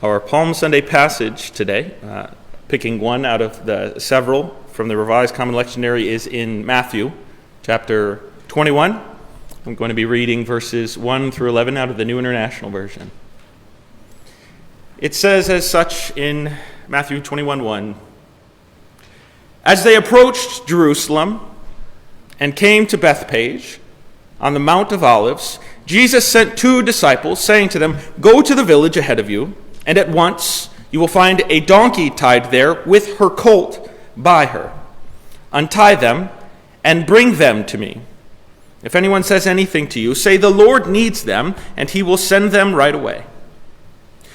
Our Palm Sunday passage today, picking one out of the several from the Revised Common Lectionary, is in Matthew chapter 21. I'm going to be reading verses 1 through 11 out of the New International Version. It says as such in Matthew 21:1, "As they approached Jerusalem and came to Bethphage on the Mount of Olives, Jesus sent 2 disciples, saying to them, 'Go to the village ahead of you, and at once you will find a donkey tied there with her colt by her. Untie them and bring them to me. If anyone says anything to you, say, "The Lord needs them," and he will send them right away.'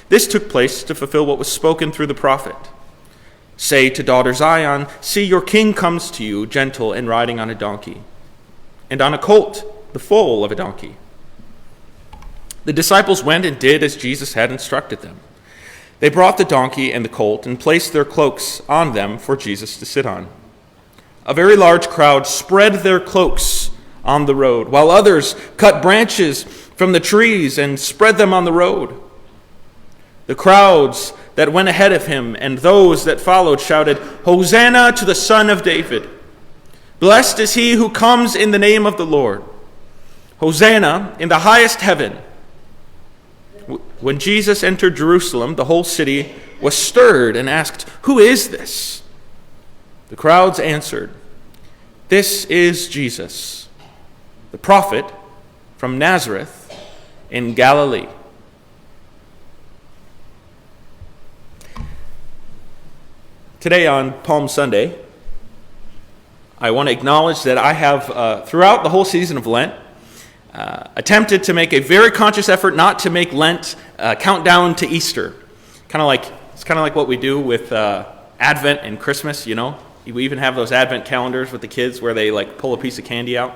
This took place to fulfill what was spoken through the prophet. 'Say to daughter Zion, see, your king comes to you, gentle and riding on a donkey, and on a colt, the foal of a donkey.' The disciples went and did as Jesus had instructed them. They brought the donkey and the colt and placed their cloaks on them for Jesus to sit on. A very large crowd spread their cloaks on the road, while others cut branches from the trees and spread them on the road. The crowds that went ahead of him and those that followed shouted, 'Hosanna to the Son of David! Blessed is he who comes in the name of the Lord! Hosanna in the highest heaven!' When Jesus entered Jerusalem, the whole city was stirred and asked, 'Who is this?' The crowds answered, 'This is Jesus, the prophet from Nazareth in Galilee.'" Today on Palm Sunday, I want to acknowledge that I have, throughout the whole season of Lent, attempted to make a very conscious effort not to make Lent count down to Easter. It's kind of like what we do with Advent and Christmas, you know. We even have those Advent calendars with the kids where they like pull a piece of candy out.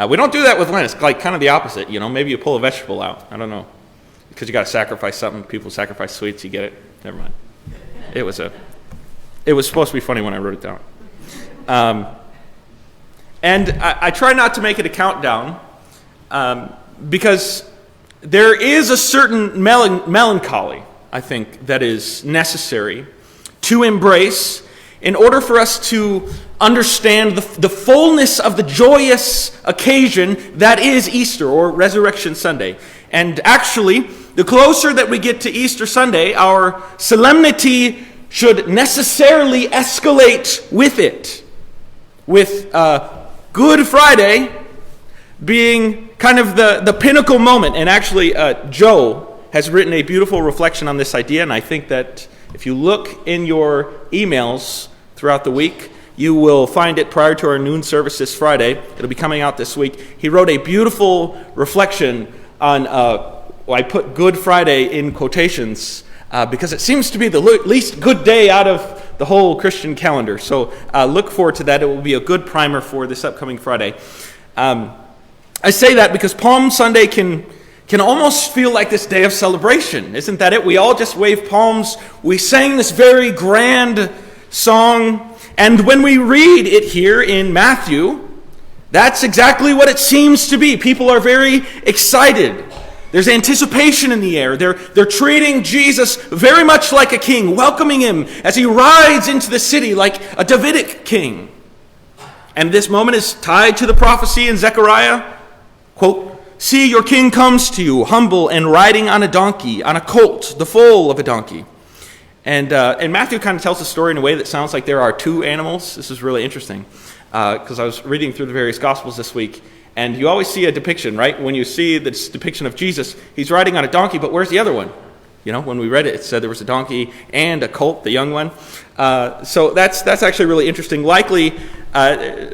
We don't do that with Lent. It's like kind of the opposite, you know. Maybe you pull a vegetable out. I don't know. Because you got to sacrifice something. People sacrifice sweets. You get it? Never mind. It was supposed to be funny when I wrote it down. And I try not to make it a countdown because there is a certain melancholy, I think, that is necessary to embrace in order for us to understand the fullness of the joyous occasion that is Easter or Resurrection Sunday. And actually, the closer that we get to Easter Sunday, our solemnity should necessarily escalate with it, with Good Friday being kind of the pinnacle moment. And actually, Joe has written a beautiful reflection on this idea, and I think that if you look in your emails throughout the week, you will find it prior to our noon service this Friday. It'll be coming out this week. He wrote a beautiful reflection on, I put Good Friday in quotations, because it seems to be the least good day out of the whole Christian calendar. So look forward to that. It will be a good primer for this upcoming Friday. I say that because Palm Sunday can almost feel like this day of celebration. Isn't that it? We all just wave palms. We sang this very grand song. And when we read it here in Matthew, that's exactly what it seems to be. People are very excited. There's anticipation in the air. They're treating Jesus very much like a king, welcoming him as he rides into the city like a Davidic king. And this moment is tied to the prophecy in Zechariah, quote, "See, your king comes to you, humble and riding on a donkey, on a colt, the foal of a donkey." And Matthew kind of tells the story in a way that sounds like there are 2 animals. This is really interesting because I was reading through the various Gospels this week. And you always see a depiction, right? When you see this depiction of Jesus, he's riding on a donkey, but where's the other one? You know, when we read it, it said there was a donkey and a colt, the young one. So that's actually really interesting. Likely,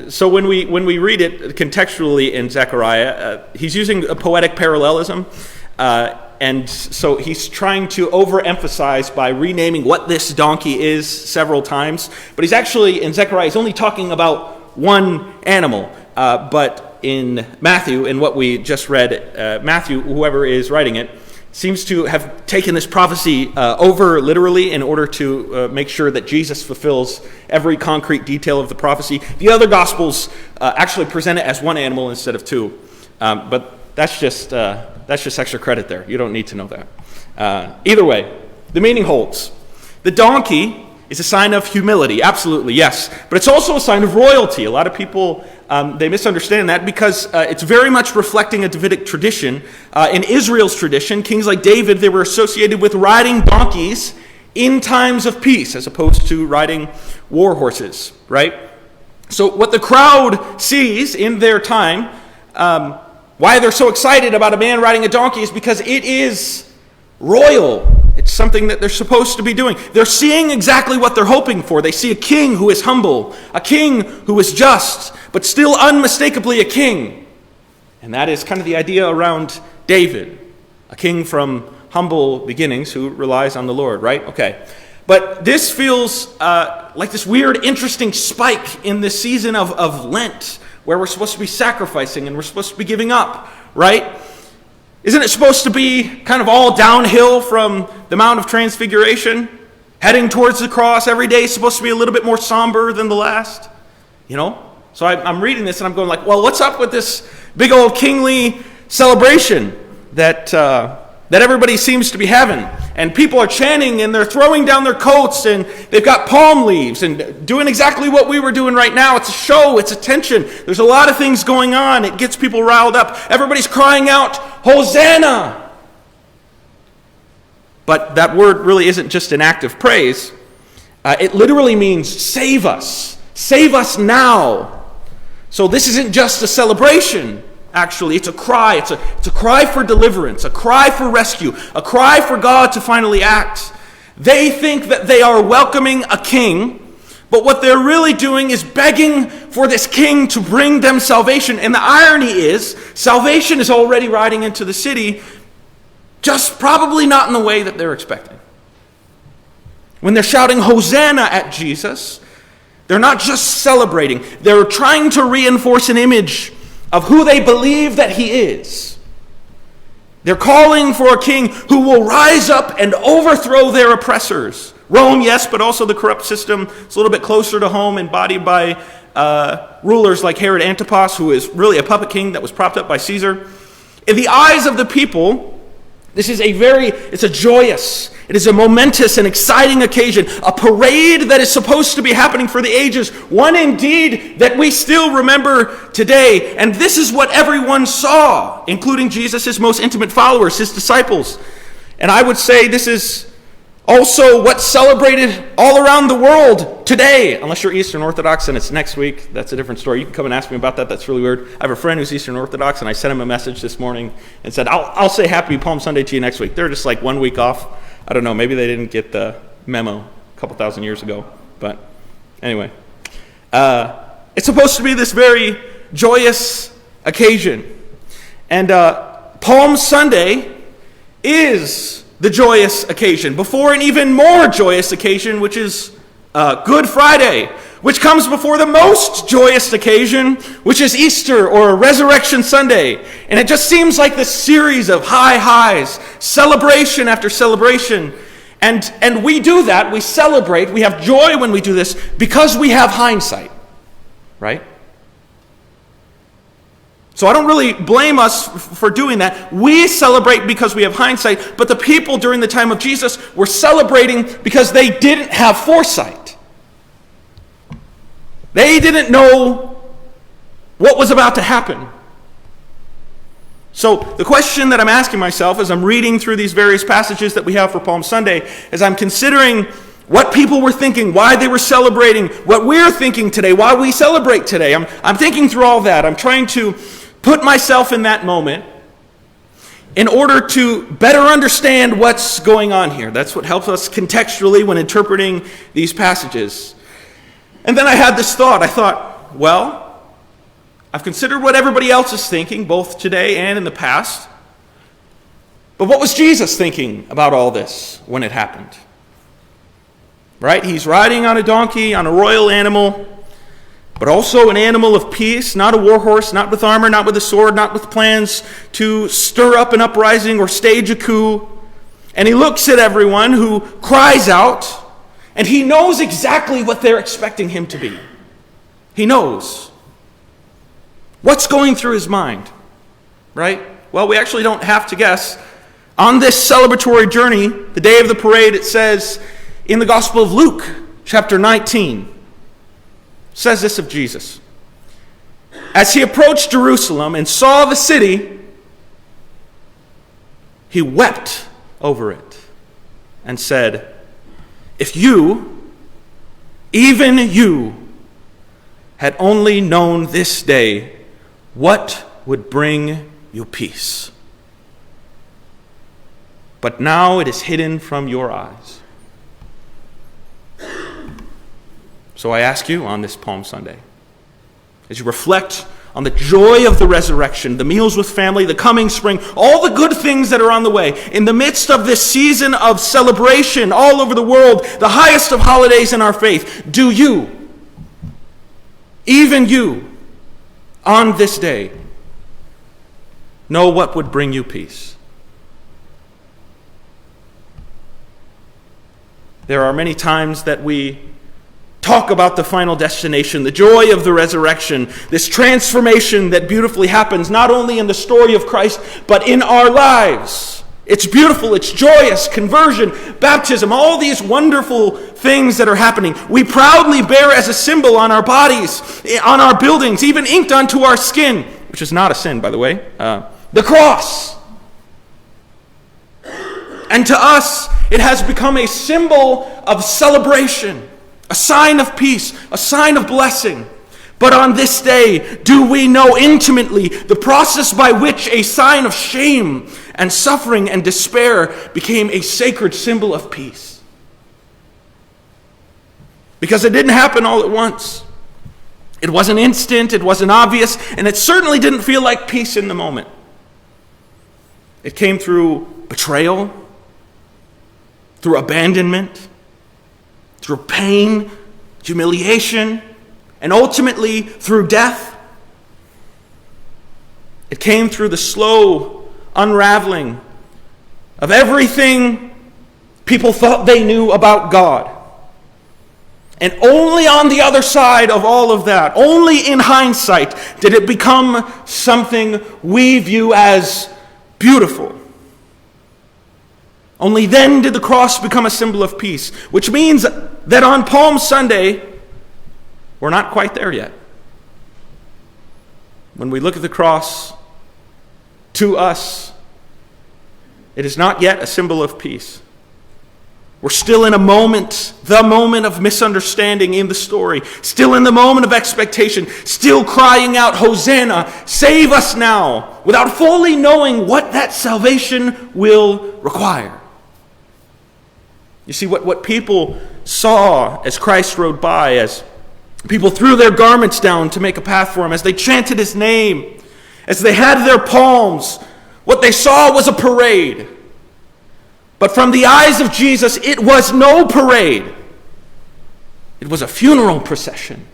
so when we read it contextually in Zechariah, he's using a poetic parallelism. And so he's trying to overemphasize by renaming what this donkey is several times. But he's actually, in Zechariah, he's only talking about one animal. But in Matthew, in what we just read, Matthew, whoever is writing it, seems to have taken this prophecy over literally in order to make sure that Jesus fulfills every concrete detail of the prophecy. The other Gospels actually present it as one animal instead of 2. But that's just extra credit there. You don't need to know that. Either way, the meaning holds. The donkey is a sign of humility, absolutely, yes. But it's also a sign of royalty. A lot of people, they misunderstand that because it's very much reflecting a Davidic tradition. In Israel's tradition, kings like David, they were associated with riding donkeys in times of peace as opposed to riding war horses, right? So what the crowd sees in their time, why they're so excited about a man riding a donkey is because it is royal. It's something that they're supposed to be doing. They're seeing exactly what they're hoping for. They see a king who is humble, a king who is just, but still unmistakably a king. And that is kind of the idea around David, a king from humble beginnings who relies on the Lord, right? Okay. But this feels like this weird, interesting spike in this season of Lent, where we're supposed to be sacrificing and we're supposed to be giving up, right? Isn't it supposed to be kind of all downhill from the Mount of Transfiguration? Heading towards the cross every day is supposed to be a little bit more somber than the last, you know? So I'm reading this and I'm going like, well, what's up with this big old kingly celebration that everybody seems to be having? And people are chanting and they're throwing down their coats and they've got palm leaves and doing exactly what we were doing right now. It's a show, it's attention. There's a lot of things going on. It gets people riled up. Everybody's crying out, Hosanna! But that word really isn't just an act of praise. It literally means save us. Save us now. So this isn't just a celebration. Actually, it's a cry. It's a cry for deliverance, a cry for rescue, a cry for God to finally act. They think that they are welcoming a king, but what they're really doing is begging for this king to bring them salvation. And the irony is, salvation is already riding into the city, just probably not in the way that they're expecting. When they're shouting Hosanna at Jesus, they're not just celebrating. They're trying to reinforce an image of who they believe that he is. They're calling for a king who will rise up and overthrow their oppressors. Rome, yes, but also the corrupt system. It's a little bit closer to home, embodied by rulers like Herod Antipas, who is really a puppet king that was propped up by Caesar. In the eyes of the people, this is it's a joyous, it is a momentous and exciting occasion, a parade that is supposed to be happening for the ages, one indeed that we still remember today. And this is what everyone saw, including Jesus' most intimate followers, his disciples. And I would say this is also what's celebrated all around the world today, unless you're Eastern Orthodox and it's next week. That's a different story. You can come and ask me about that. That's really weird. I have a friend who's Eastern Orthodox, and I sent him a message this morning and said, I'll say Happy Palm Sunday to you next week. They're just like 1 week off. I don't know. Maybe they didn't get the memo a couple thousand years ago. But anyway, it's supposed to be this very joyous occasion. And Palm Sunday is the joyous occasion, before an even more joyous occasion, which is Good Friday, which comes before the most joyous occasion, which is Easter or Resurrection Sunday. And it just seems like this series of high highs, celebration after celebration. And we do that, we celebrate, we have joy when we do this because we have hindsight, right? So I don't really blame us for doing that. We celebrate because we have hindsight, but the people during the time of Jesus were celebrating because they didn't have foresight. They didn't know what was about to happen. So the question that I'm asking myself as I'm reading through these various passages that we have for Palm Sunday, as I'm considering what people were thinking, why they were celebrating, what we're thinking today, why we celebrate today. I'm thinking through all that. I'm trying to put myself in that moment in order to better understand what's going on here. That's what helps us contextually when interpreting these passages. And then I had this thought. I thought, well, I've considered what everybody else is thinking, both today and in the past. But what was Jesus thinking about all this when it happened? Right? He's riding on a donkey, on a royal animal, but also an animal of peace, not a war horse, not with armor, not with a sword, not with plans to stir up an uprising or stage a coup. And he looks at everyone who cries out, and he knows exactly what they're expecting him to be. He knows. What's going through his mind, right? Well, we actually don't have to guess. On this celebratory journey, the day of the parade, it says in the Gospel of Luke, chapter 19, says this of Jesus. As he approached Jerusalem and saw the city, he wept over it and said, if you, even you, had only known this day what would bring you peace. But now it is hidden from your eyes. So I ask you on this Palm Sunday, as you reflect on the joy of the resurrection, the meals with family, the coming spring, all the good things that are on the way, in the midst of this season of celebration all over the world, the highest of holidays in our faith, do you, even you, on this day, know what would bring you peace? There are many times that we talk about the final destination, the joy of the resurrection, this transformation that beautifully happens not only in the story of Christ, but in our lives. It's beautiful, it's joyous, conversion, baptism, all these wonderful things that are happening. We proudly bear as a symbol on our bodies, on our buildings, even inked onto our skin, which is not a sin, by the way, the cross. And to us, it has become a symbol of celebration, a sign of peace, a sign of blessing. But on this day, do we know intimately the process by which a sign of shame and suffering and despair became a sacred symbol of peace? Because it didn't happen all at once. It wasn't instant, it wasn't obvious, and it certainly didn't feel like peace in the moment. It came through betrayal, through abandonment, through pain, humiliation, and ultimately through death. It came through the slow unraveling of everything people thought they knew about God. And only on the other side of all of that, only in hindsight, did it become something we view as beautiful. Only then did the cross become a symbol of peace, which means that on Palm Sunday, we're not quite there yet. When we look at the cross, to us, it is not yet a symbol of peace. We're still in a moment, the moment of misunderstanding in the story, still in the moment of expectation, still crying out, Hosanna, save us now, without fully knowing what that salvation will require. You see, what people saw as Christ rode by, as people threw their garments down to make a path for him, as they chanted his name, as they had their palms, what they saw was a parade. But from the eyes of Jesus, it was no parade. It was a funeral procession.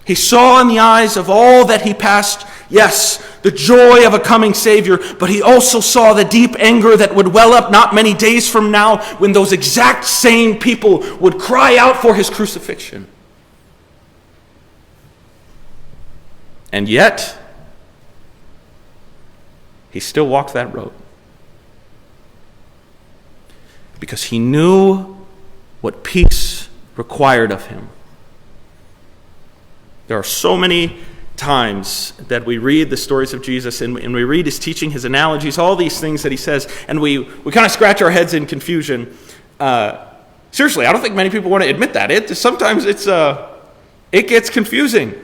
He saw in the eyes of all that he passed, yes, the joy of a coming Savior, but he also saw the deep anger that would well up not many days from now when those exact same people would cry out for his crucifixion. And yet, he still walked that road. Because he knew what peace required of him. There are so many times that we read the stories of Jesus and we read his teaching, his analogies, all these things that he says, and we kind of scratch our heads in confusion. Seriously, I don't think many people want to admit that. Sometimes it gets confusing.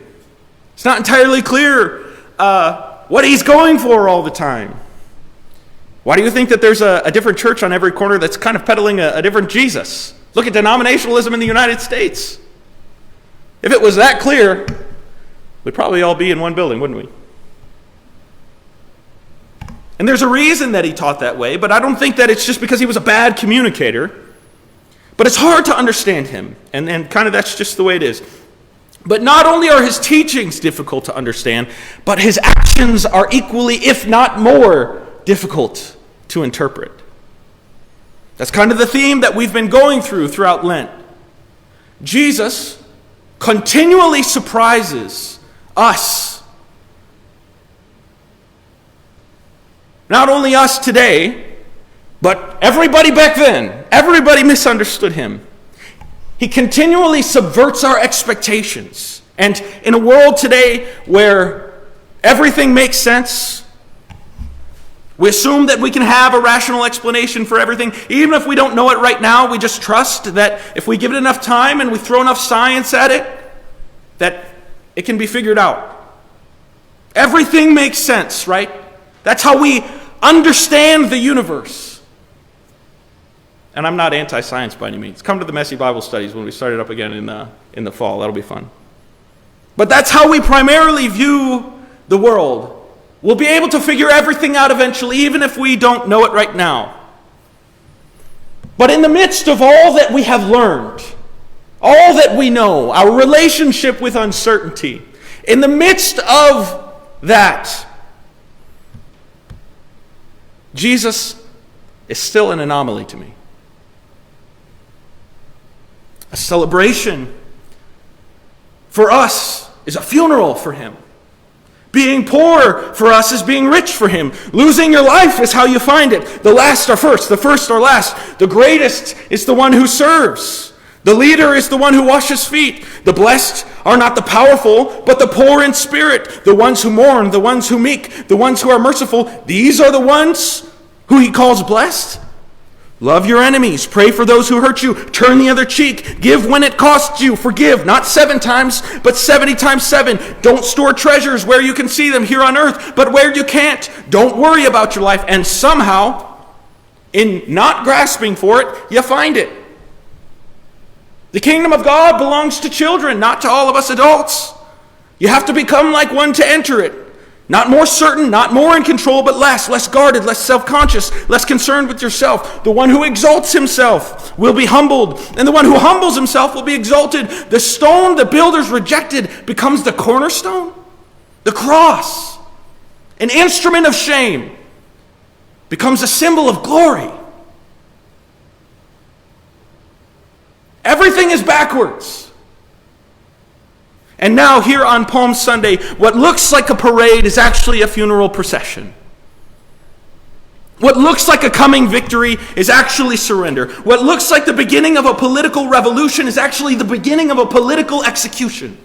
It's not entirely clear what he's going for all the time. Why do you think that there's a different church on every corner that's kind of peddling a different Jesus? Look at denominationalism in the United States. If it was that clear, we'd probably all be in one building, wouldn't we? And there's a reason that he taught that way, but I don't think that it's just because he was a bad communicator. But it's hard to understand him, and kind of that's just the way it is. But not only are his teachings difficult to understand, but his actions are equally, if not more, difficult to interpret. That's kind of the theme that we've been going throughout Lent. Jesus continually surprises us Not only us today, but everybody back then. Everybody misunderstood him. He continually subverts our expectations. And in a world today where everything makes sense, we assume that we can have a rational explanation for everything. Even if we don't know it right now, we just trust that if we give it enough time and we throw enough science at it, that it can be figured out. Everything makes sense, right? That's how we understand the universe. And I'm not anti-science by any means. Come to the Messy Bible Studies when we start it up again in the fall. That'll be fun. But that's how we primarily view the world. We'll be able to figure everything out eventually, even if we don't know it right now. But in the midst of all that we have learned, all that we know, our relationship with uncertainty, in the midst of that, Jesus is still an anomaly to me. A celebration for us is a funeral for him. Being poor for us is being rich for him. Losing your life is how you find it. The last are first, the first are last. The greatest is the one who serves. The leader is the one who washes feet. The blessed are not the powerful, but the poor in spirit. The ones who mourn, the ones who meek, the ones who are merciful. These are the ones who he calls blessed. Love your enemies. Pray for those who hurt you. Turn the other cheek. Give when it costs you. Forgive, not 7 times, but 70 times 7. Don't store treasures where you can see them here on earth, but where you can't. Don't worry about your life. And somehow, in not grasping for it, you find it. The kingdom of God belongs to children, not to all of us adults. You have to become like one to enter it. Not more certain, not more in control, but less guarded, less self-conscious, less concerned with yourself. The one who exalts himself will be humbled, and the one who humbles himself will be exalted. The stone the builders rejected becomes the cornerstone. The cross, an instrument of shame, becomes a symbol of glory. Everything is backwards. And now here on Palm Sunday, what looks like a parade is actually a funeral procession. What looks like a coming victory is actually surrender. What looks like the beginning of a political revolution is actually the beginning of a political execution.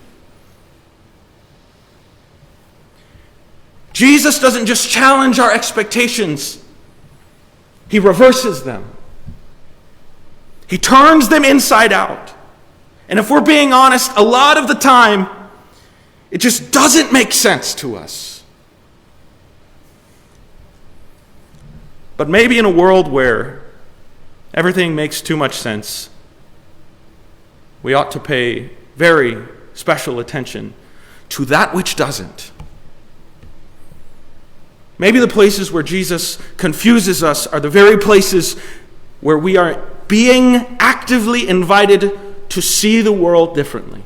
Jesus doesn't just challenge our expectations, he reverses them. He turns them inside out. And if we're being honest, a lot of the time, it just doesn't make sense to us. But maybe in a world where everything makes too much sense, we ought to pay very special attention to that which doesn't. Maybe the places where Jesus confuses us are the very places where we are being actively invited to see the world differently.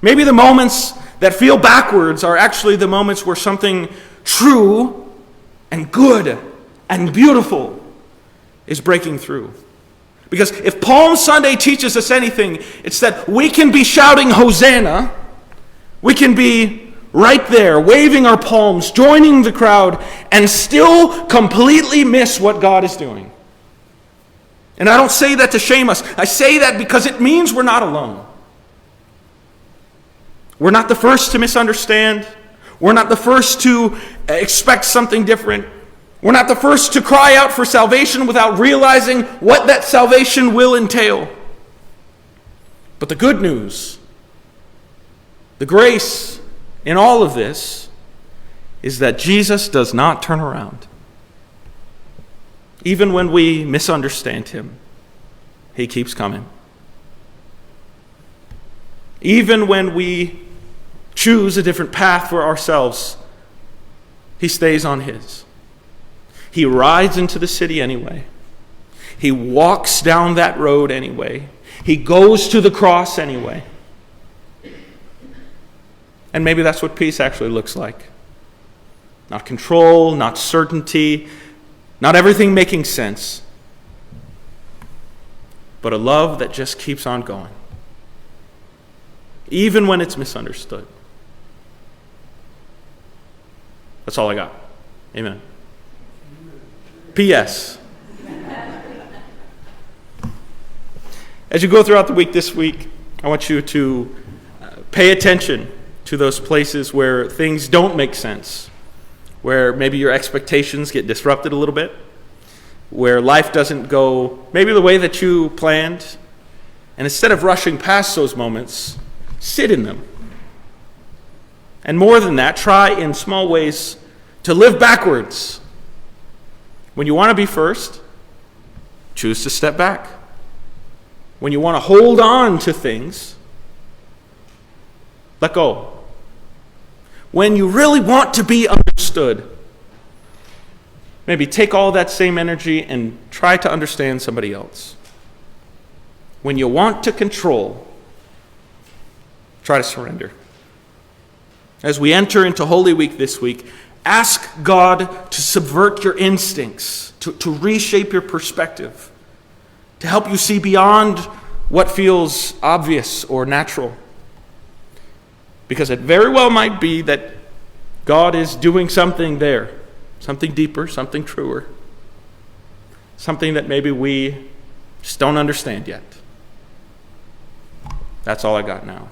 Maybe the moments that feel backwards are actually the moments where something true and good and beautiful is breaking through. Because if Palm Sunday teaches us anything, it's that we can be shouting Hosanna, we can be right there, waving our palms, joining the crowd, and still completely miss what God is doing. And I don't say that to shame us. I say that because it means we're not alone. We're not the first to misunderstand. We're not the first to expect something different. We're not the first to cry out for salvation without realizing what that salvation will entail. But the good news, the grace in all of this, is that Jesus does not turn around. Even when we misunderstand him, he keeps coming. Even when we choose a different path for ourselves, he stays on his. He rides into the city anyway. He walks down that road anyway. He goes to the cross anyway. And maybe that's what peace actually looks like. Not control, not certainty, not everything making sense, but a love that just keeps on going, even when it's misunderstood. That's all I got. Amen. P.S. As you go throughout the week this week, I want you to pay attention to those places where things don't make sense, where maybe your expectations get disrupted a little bit, where life doesn't go maybe the way that you planned. And instead of rushing past those moments, sit in them. And more than that, try in small ways to live backwards. When you want to be first, choose to step back. When you want to hold on to things, let go. When you really want to be understood, maybe take all that same energy and try to understand somebody else. When you want to control, try to surrender. As we enter into Holy Week this week, ask God to subvert your instincts, to reshape your perspective, to help you see beyond what feels obvious or natural. Because it very well might be that God is doing something there, something deeper, something truer, something that maybe we just don't understand yet. That's all I got now.